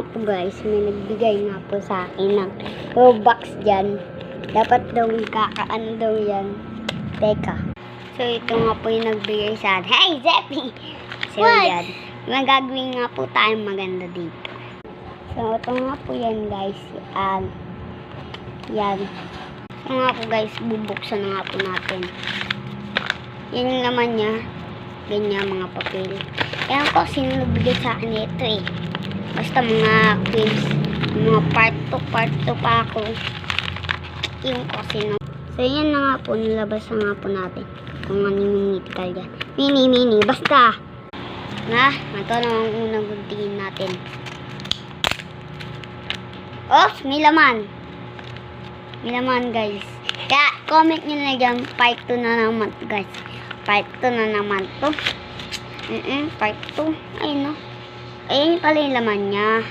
nga po guys, may nagbigay nga po sa akin ng Robux dyan. Dapat daw kakaano daw yan. Teka. So ito nga po yung nagbigay sa akin. Hey Zeppy! So yan. May gagawin nga po tayong maganda dito. So ito nga po yan guys. Yan. So nga po guys, bubuksan na nga po natin. Yan yung naman niya. Ganyan mga papel. Ayan ko, sino nagbigay sa akin ito eh. Basta mga quiz, mga part 2 pa ako. Yung ko sino. So yan na nga po, nilabas na nga po natin. Kung ano yung mythical yan. Mini, basta. Na, ito na ang unang guntingin natin. Oh, may laman. May laman guys. Kaya comment nyo na dyan, part 2 na naman guys. Part 2 na naman to. Part 2. Ayun no. Ayun pala yung laman niya.